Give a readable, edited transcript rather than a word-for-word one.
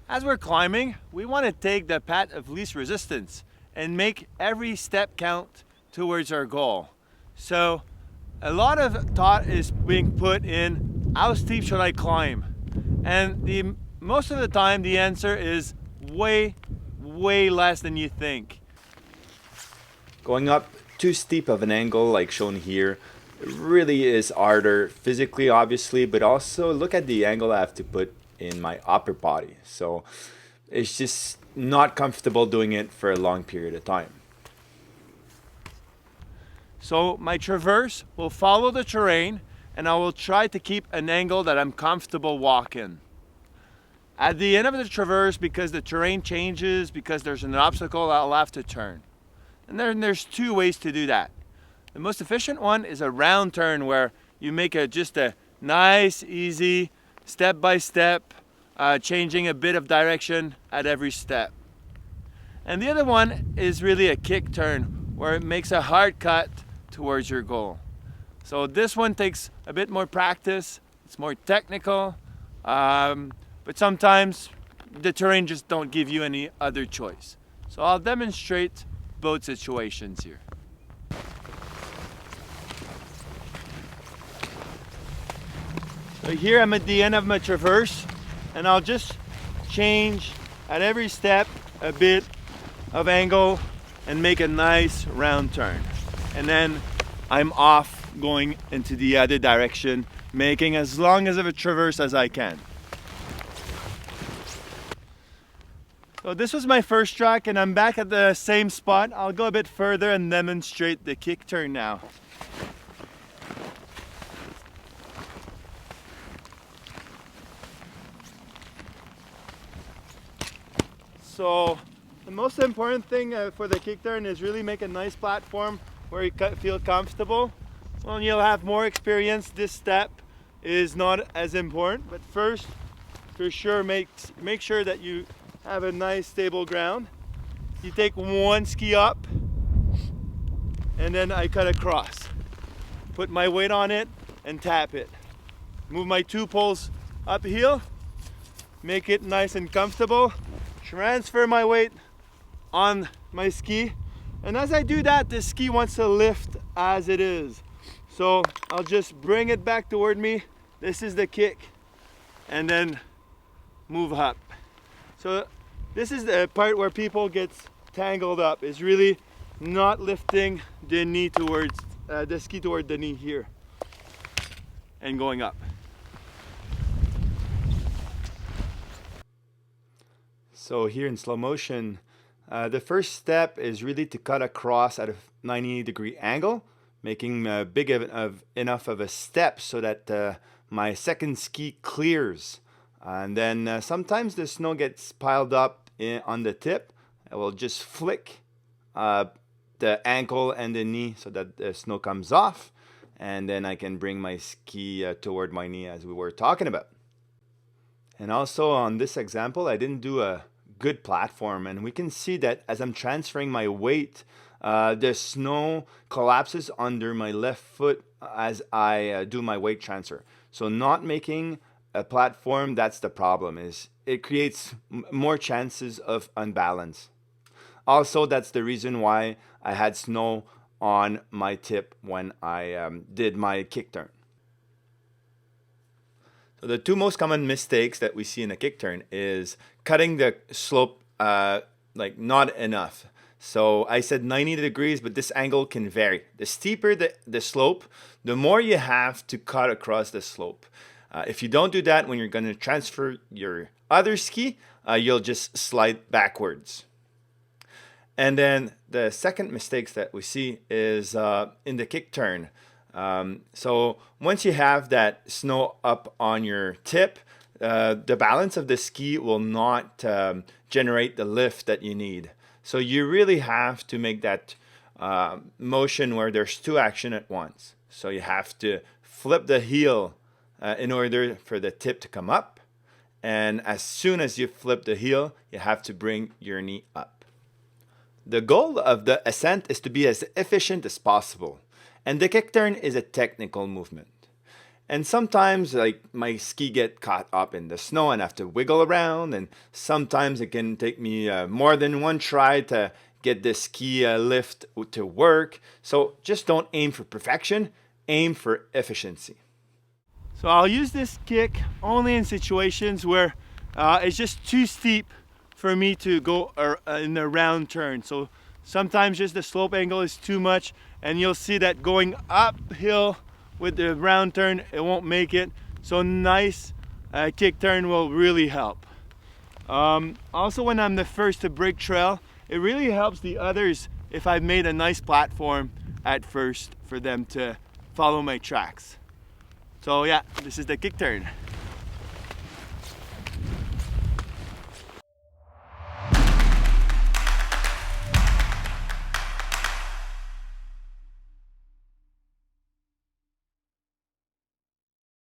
As we're climbing, we want to take the path of least resistance and make every step count towards our goal. So a lot of thought is being put in how steep should I climb? And most of the time the answer is way less than you think. Going up too steep of an angle like shown here really is harder physically obviously, but also look at the angle I have to put in my upper body. So it's just not comfortable doing it for a long period of time. So my traverse will follow the terrain and I will try to keep an angle that I'm comfortable walking. At the end of the traverse, because the terrain changes, because there's an obstacle, I'll have to turn. And then there's two ways to do that. The most efficient one is a round turn where you make just a nice, easy, step by step, changing a bit of direction at every step. And the other one is really a kick turn where it makes a hard cut towards your goal. So this one takes a bit more practice, it's more technical, but sometimes the terrain just don't give you any other choice. So I'll demonstrate both situations here. So here I'm at the end of my traverse and I'll just change at every step a bit of angle and make a nice round turn. And then I'm off going into the other direction, making as long as of a traverse as I can. So this was my first track and I'm back at the same spot. I'll go a bit further and demonstrate the kick turn now. So the most important thing for the kick turn is really make a nice platform where you feel comfortable. When you'll have more experience, this step is not as important, but first for sure make sure that you have a nice stable ground. You take one ski up and then I cut across. Put my weight on it and tap it. Move my two poles uphill, make it nice and comfortable. Transfer my weight on my ski. And as I do that, the ski wants to lift as it is. So I'll just bring it back toward me. This is the kick. And then move up. So this is the part where people get tangled up, is really not lifting the knee towards, the ski toward the knee here. And going up. So here in slow motion, the first step is really to cut across at a 90-degree angle, making big enough of a step so that my second ski clears. And then sometimes the snow gets piled up on the tip. I will just flick the ankle and the knee so that the snow comes off. And then I can bring my ski toward my knee as we were talking about. And also on this example, I didn't do a good platform, and we can see that as I'm transferring my weight, the snow collapses under my left foot as I do my weight transfer. So not making a platform, that's the problem, is it creates more chances of unbalance. Also, that's the reason why I had snow on my tip when I did my kick turn. So the two most common mistakes that we see in a kick turn is cutting the slope like not enough. So I said 90 degrees, but this angle can vary. The steeper the slope, the more you have to cut across the slope. If you don't do that when you're going to transfer your other ski, you'll just slide backwards. And then the second mistakes that we see is in the kick turn. So once you have that snow up on your tip, the balance of the ski will not generate the lift that you need. So you really have to make that motion where there's two action at once. So you have to flip the heel in order for the tip to come up. And as soon as you flip the heel, you have to bring your knee up. The goal of the ascent is to be as efficient as possible. And the kick turn is a technical movement. And sometimes like my ski get caught up in the snow and have to wiggle around, and sometimes it can take me more than one try to get the ski lift to work. So just don't aim for perfection, aim for efficiency. So I'll use this kick only in situations where it's just too steep for me to go in the round turn. So sometimes just the slope angle is too much, and you'll see that going uphill with the round turn, it won't make it. So nice kick turn will really help. Also, when I'm the first to break trail, it really helps the others if I've made a nice platform at first for them to follow my tracks. So yeah, this is the kick turn.